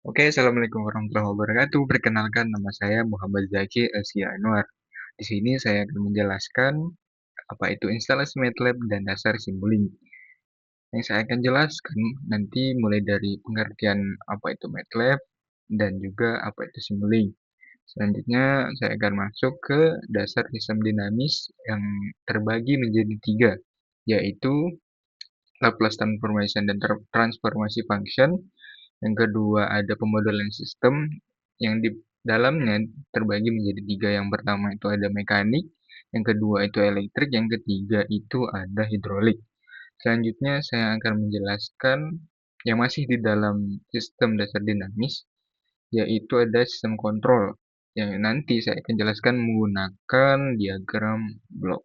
Oke, Assalamualaikum warahmatullahi wabarakatuh. Perkenalkan, nama saya Muhammad Zaki Elsia Anwar. Di sini saya akan menjelaskan apa itu instalasi MATLAB dan dasar Simulink. Yang saya akan jelaskan nanti mulai dari pengertian apa itu MATLAB dan juga apa itu Simulink. Selanjutnya saya akan masuk ke dasar sistem dinamis yang terbagi menjadi tiga, yaitu Laplace transformation dan transformasi function. Yang kedua ada pemodelan sistem yang di dalamnya terbagi menjadi tiga. Yang pertama itu ada mekanik, yang kedua itu elektrik, yang ketiga itu ada hidrolik. Selanjutnya saya akan menjelaskan yang masih di dalam sistem dasar dinamis, yaitu ada sistem kontrol yang nanti saya akan jelaskan menggunakan diagram blok.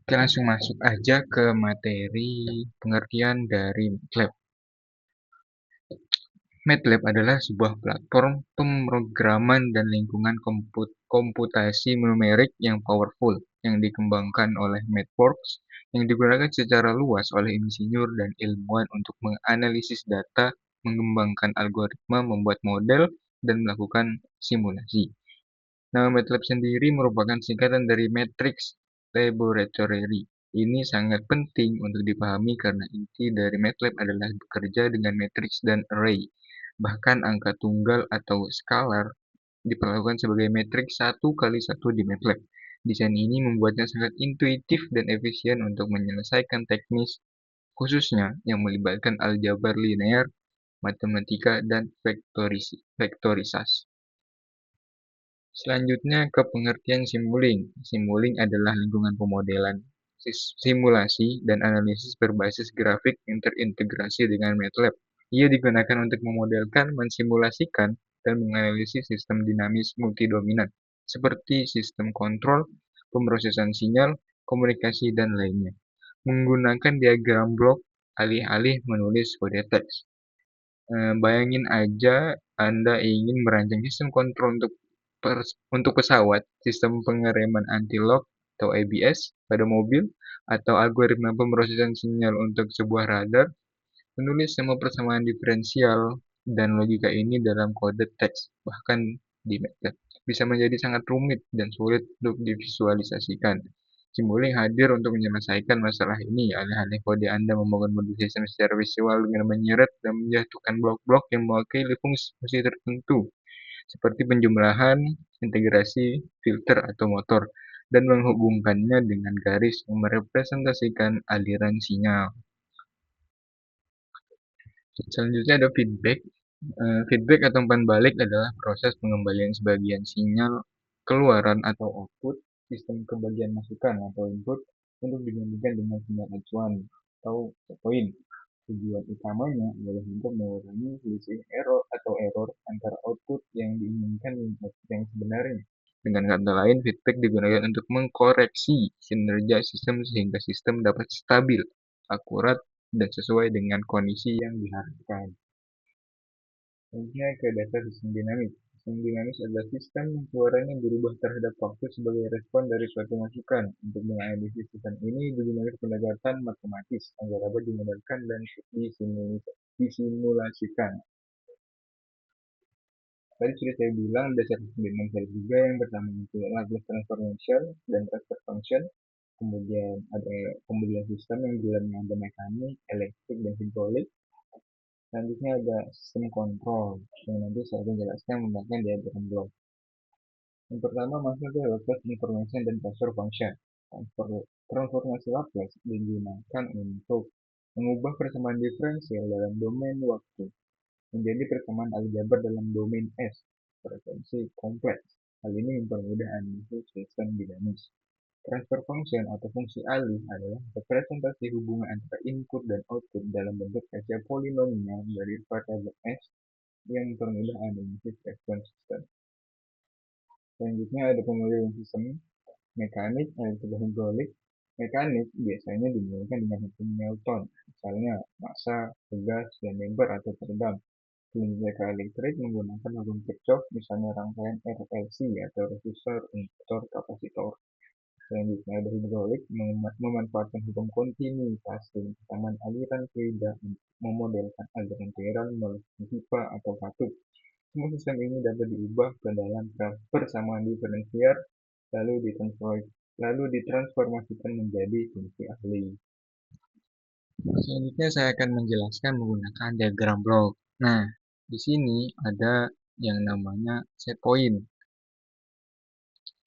Oke, langsung masuk aja ke materi pengertian dari MATLAB. MATLAB adalah sebuah platform pemrograman dan lingkungan komputasi numerik yang powerful yang dikembangkan oleh MathWorks, yang digunakan secara luas oleh insinyur dan ilmuwan untuk menganalisis data, mengembangkan algoritma, membuat model, dan melakukan simulasi. Nama MATLAB sendiri merupakan singkatan dari Matrix Laboratory. Ini sangat penting untuk dipahami karena inti dari MATLAB adalah bekerja dengan matriks dan array. Bahkan angka tunggal atau skalar diperlakukan sebagai matriks 1 kali 1 di MATLAB. Desain ini membuatnya sangat intuitif dan efisien untuk menyelesaikan teknis, khususnya yang melibatkan aljabar linear, matematika, dan vektorisasi. Selanjutnya ke pengertian Simulink. Simulink adalah lingkungan pemodelan, simulasi, dan analisis berbasis grafik yang terintegrasi dengan MATLAB. Ia digunakan untuk memodelkan, mensimulasikan, dan menganalisis sistem dinamis multidominan, seperti sistem kontrol, pemrosesan sinyal, komunikasi, dan lainnya. Menggunakan diagram blok, alih-alih menulis kode teks. Bayangin aja Anda ingin merancang sistem kontrol untuk pesawat, sistem pengereman anti-lock atau ABS pada mobil, atau algoritma pemrosesan sinyal untuk sebuah radar. Menulis semua persamaan diferensial dan logika ini dalam kode teks, bahkan di MATLAB, bisa menjadi sangat rumit dan sulit untuk divisualisasikan. Simulink hadir untuk menyelesaikan masalah ini. Alih-alih kode Anda membangun modul sistem secara visual dengan menyeret dan menjatuhkan blok-blok yang mewakili fungsi tertentu, seperti penjumlahan, integrasi, filter, atau motor, dan menghubungkannya dengan garis yang merepresentasikan aliran sinyal. Selanjutnya ada feedback. Feedback atau umpan balik adalah proses pengembalian sebagian sinyal keluaran atau output sistem ke bagian masukan atau input untuk dibandingkan dengan sinyal acuan atau point. Tujuan utamanya adalah untuk mengurangi selisih error antara output yang diinginkan dan output yang sebenarnya. Dengan kata lain, feedback digunakan untuk mengkoreksi kinerja sistem sehingga sistem dapat stabil, akurat, dan sesuai dengan kondisi yang diharapkan. Selanjutnya ke dasar sistem dinamis. Sistem dinamis adalah sistem yang keluarannya berubah terhadap waktu sebagai respon dari suatu masukan. Untuk menganalisis sistem ini digunakan pendekatan matematis agar dapat dimodelkan dan disimulasikan. Tadi sudah saya bilang dasar sistem dinamis ada tiga. Yang pertama itu Laplace transformation dan transfer function. Kemudian ada pemodelan sistem yang di dalamnya ada mekanik, elektrik, dan hidrolik. Selanjutnya ada sistem kontrol yang nanti saya akan jelaskan menggunakan diagram blok. Yang pertama masuk ke Laplace information dan transfer function. Transformasi Laplace digunakan untuk mengubah persamaan diferensial dalam domain waktu menjadi persamaan aljabar dalam domain S, frekuensi kompleks. Hal ini mempermudah analisis sistem dinamis. Transfer function atau fungsi alih adalah representasi hubungan antara input dan output dalam bentuk saja polinomial dari variabel S yang mempermudah analisis respons sistem. Selanjutnya ada pemodelan sistem mekanik, elektrik, dan hidrolik. Mekanik biasanya dimulakan dengan hukum Newton, misalnya massa, tegas, dan damper atau teredam. Selanjutnya ke elektrik menggunakan hukum Kirchhoff, misalnya rangkaian RLC atau resistor, induktor, kapasitor. Selanjutnya ada hidrolik memanfaatkan hukum kontinuitas dan kesamaan aliran fluida untuk memodelkan aliran cairan melalui pipa atau katup. Semua sistem ini dapat diubah ke dalam persamaan diferensial lalu ditransformasikan menjadi fungsi asli. Selanjutnya saya akan menjelaskan menggunakan diagram blok. Nah, di sini ada yang namanya set point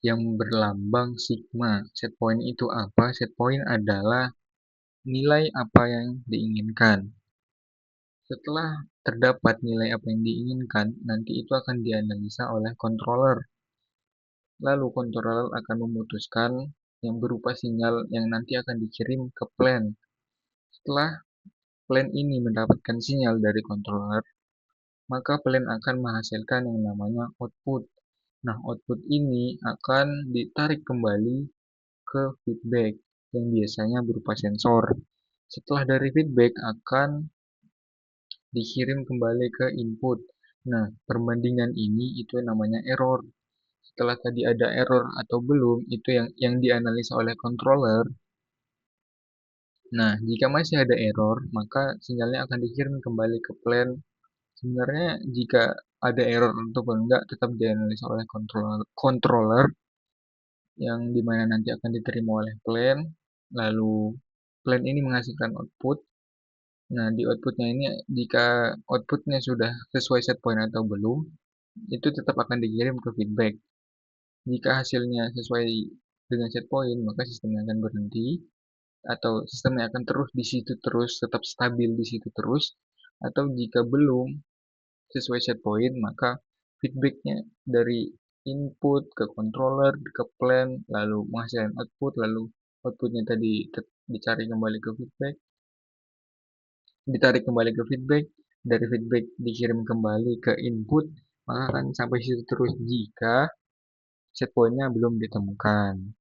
yang berlambang sigma. Set point itu apa? Set point adalah nilai apa yang diinginkan. Setelah terdapat nilai apa yang diinginkan, nanti itu akan dianalisa oleh controller. Lalu controller akan memutuskan yang berupa sinyal yang nanti akan dikirim ke plan. Setelah plan ini mendapatkan sinyal dari controller, maka plan akan menghasilkan yang namanya output. Nah, output ini akan ditarik kembali ke feedback yang biasanya berupa sensor. Setelah dari feedback akan dikirim kembali ke input. Nah, perbandingan ini itu namanya error. Setelah tadi ada error atau belum, itu yang dianalisa oleh controller. Nah, jika masih ada error, maka sinyalnya akan dikirim kembali ke plan. Sebenarnya jika ada error ataupun enggak, tetap dianalisa oleh controller yang dimana nanti akan diterima oleh plan. Lalu plan ini menghasilkan output. Nah, di outputnya ini jika outputnya sudah sesuai set point atau belum, itu tetap akan dikirim ke feedback. Jika hasilnya sesuai dengan set point, maka sistemnya akan berhenti atau sistemnya akan terus di situ terus, tetap stabil di situ terus. Atau jika belum sesuai set point, maka feedbacknya dari input ke controller, ke plan, lalu menghasilkan output, lalu outputnya tadi dicari kembali ke feedback, ditarik kembali ke feedback, dari feedback dikirim kembali ke input, maka akan sampai situ terus jika set point-nya belum ditemukan.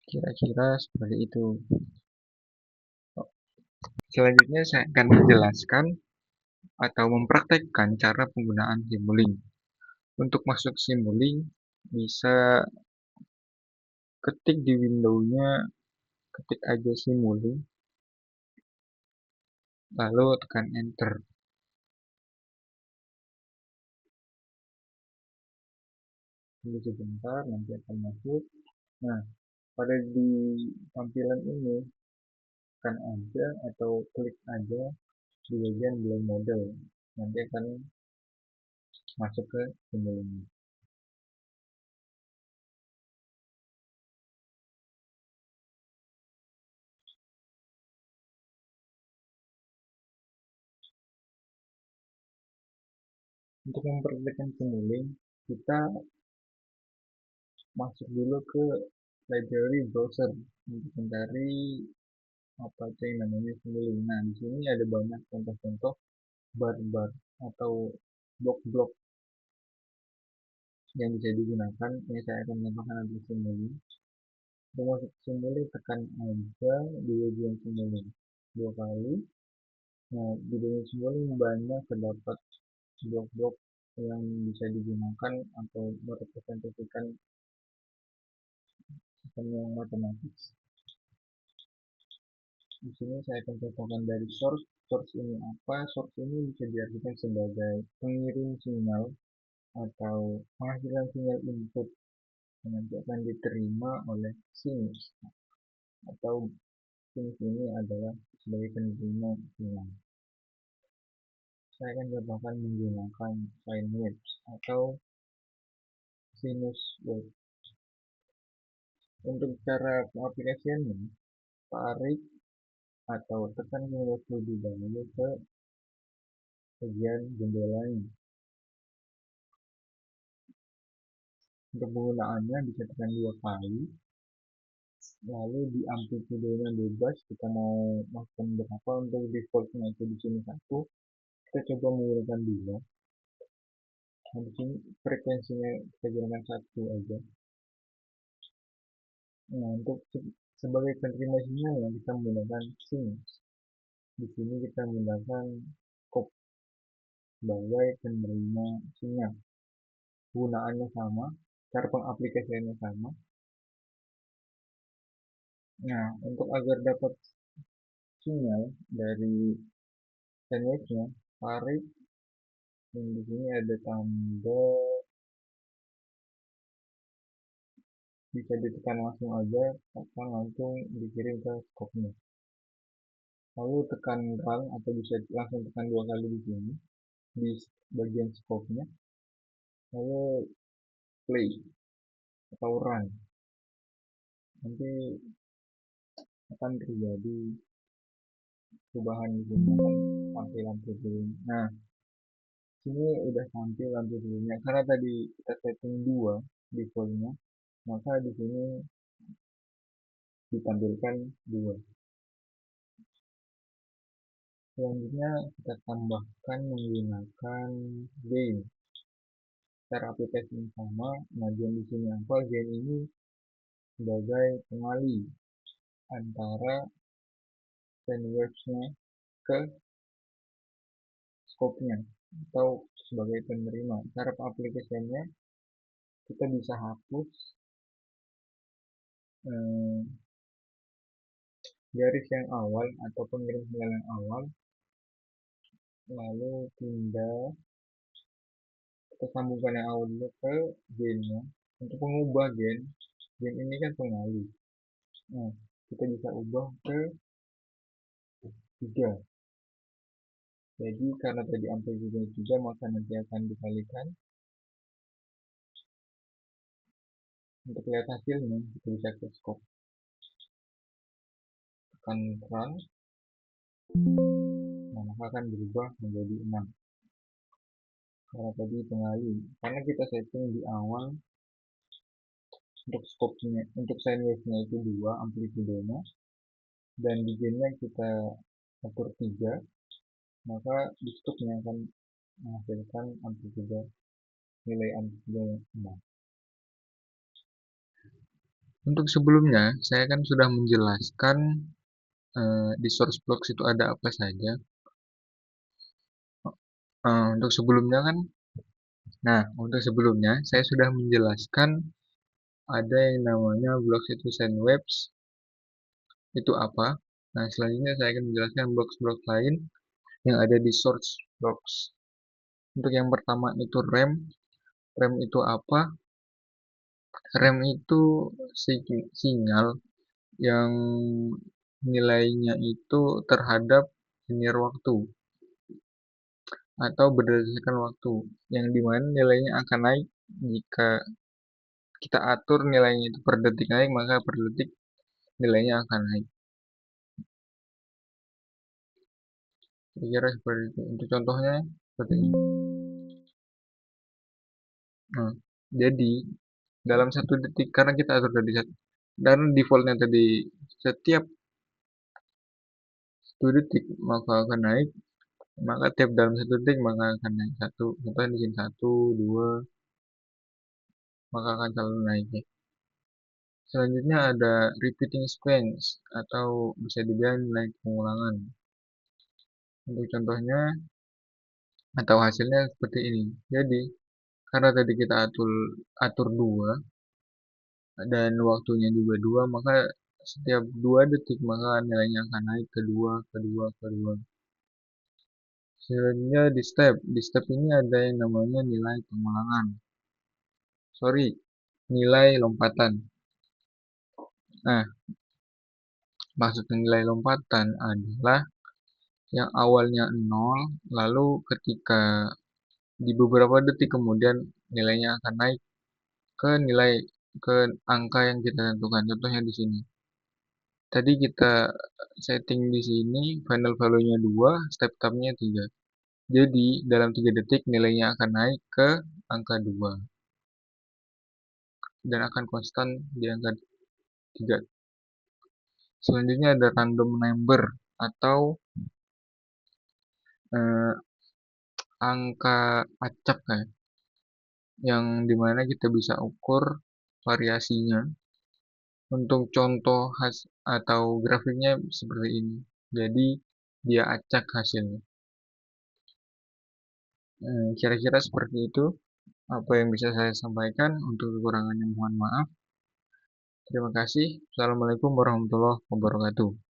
Kira-kira seperti itu. Selanjutnya saya akan menjelaskan atau mempraktekkan cara penggunaan Simulink. Untuk masuk Simulink, bisa ketik di window-nya, ketik aja Simulink, lalu tekan enter. Tunggu sebentar, nanti akan masuk. Nah, pada di tampilan ini, tekan aja atau klik aja di bagian Blend Model. Nanti akan masuk ke Simulink. Untuk mempraktekkan Simulink, kita masuk dulu ke library browser untuk mencari apa aja yang namanya Simulink. Nah, di sini ada banyak contoh-contoh bar-bar atau blok-blok yang bisa digunakan. Ini saya akan menambahkan nanti Simulink. Untuk masuk Simulink, tekan aja di bagian Simulink dua kali. Nah, di bagian Simulink banyak terdapat blok-blok yang bisa digunakan atau merepresentasikan sistem yang matematis. Di sini saya akan contohkan dari source. Source ini apa? Source ini bisa diartikan sebagai pengirim sinyal atau penghasilkan sinyal input yang nanti akan diterima oleh sinus, atau sinus ini adalah sebagai penerima sinyal. Saya akan contohkan menggunakan sine waves atau sinus wave. Untuk cara pengaplikasiannya, tarik atau tekan tombol lebih dahulu ke bagian jendelanya. Untuk penggunaannya bisa tekan dua kali, lalu di amplitudenya bebas, kita mau masukkan berapa. Untuk defaultnya itu di sini 1, kita coba menggunakan 2. Nah, di sini frekuensinya kita gunakan 1 aja. Nah, untuk sebagai penerima sinyal yang kita menggunakan sinus. Di sini kita menggunakan kop sebagai penerima sinyal. Penggunaannya sama, cara pengaplikasiannya sama. Nah, untuk agar dapat sinyal dari sandwich-nya, tarik yang di sini ada tanda, bisa ditekan langsung aja, tekan langsung dikirim ke scope-nya. Lalu tekan run atau bisa langsung tekan 2 kali di sini di bagian scope-nya, lalu play atau run. Nanti akan terjadi perubahan di sini, akan tampil lampu birunya. Nah, sini udah tampil lampu birunya karena tadi kita setting 2 defaultnya, maka di sini ditampilkan 2. Selanjutnya kita tambahkan menggunakan gain. Cara aplikasi yang sama, nah gain di sini apa? Gain ini sebagai pengali antara sandwich-nya ke scope-nya atau sebagai penerima. Cara aplikasinya, kita bisa hapus garis yang awal atau pengirim sinyal yang awal, lalu pindah, kita sambungkan yang awal dulu ke gain-nya. Untuk mengubah gain ini kan pengali. Nah, kita bisa ubah ke 3. Jadi karena tadi amplitude 3, maka nanti akan dikalikan. Untuk lihat hasilnya, kita bisa ke scope, tekan run, nah maka akan berubah menjadi 6. Karena tadi pengali, karena kita setting di awal untuk scope-nya, untuk sine wave-nya itu 2 amplitudenya, dan di gain-nya kita atur 3, maka di scope-nya akan menghasilkan amplitude, nilai amplitude 6. Untuk sebelumnya, saya kan sudah menjelaskan di source blocks itu ada apa saja. Untuk sebelumnya kan, untuk sebelumnya saya sudah menjelaskan ada yang namanya blocks itu sandwich itu apa. Nah, selanjutnya saya akan menjelaskan blocks-blocks lain yang ada di source blocks. Untuk yang pertama itu rem. Rem itu apa? Rem itu sinyal yang nilainya itu terhadap linear waktu atau berdasarkan waktu, yang dimana nilainya akan naik jika kita atur nilainya itu per detik naik, maka per detik nilainya akan naik. Kira-kira seperti itu. Untuk contohnya seperti ini. Nah, jadi dalam 1 detik, karena kita atur tadi dan defaultnya tadi setiap 1 detik maka akan naik, maka tiap dalam 1 detik maka akan naik 1. Contohnya di sini 1, 2, maka akan selalu naik ya. Selanjutnya ada repeating sequence atau bisa dibilang nilai pengulangan. Untuk contohnya atau hasilnya seperti ini. Jadi karena tadi kita atur 2 dan waktunya juga 2, maka setiap 2 detik maka nilainya akan naik ke 2, ke 2, ke 2. Selanjutnya di step ini ada yang namanya nilai pengulangan. Nilai lompatan. Nah, maksud nilai lompatan adalah yang awalnya 0, lalu ketika di beberapa detik kemudian nilainya akan naik ke angka yang kita tentukan. Contohnya di sini. Tadi kita setting di sini final value-nya 2, step time-nya 3. Jadi dalam 3 detik nilainya akan naik ke angka 2 dan akan konstan di angka 3. Selanjutnya ada random number atau eh, angka acak ya, yang dimana kita bisa ukur variasinya. Untuk contoh atau grafiknya seperti ini. Jadi dia acak hasilnya. Kira-kira seperti itu apa yang bisa saya sampaikan. Untuk kekurangannya mohon maaf. Terima kasih. Assalamualaikum warahmatullahi wabarakatuh.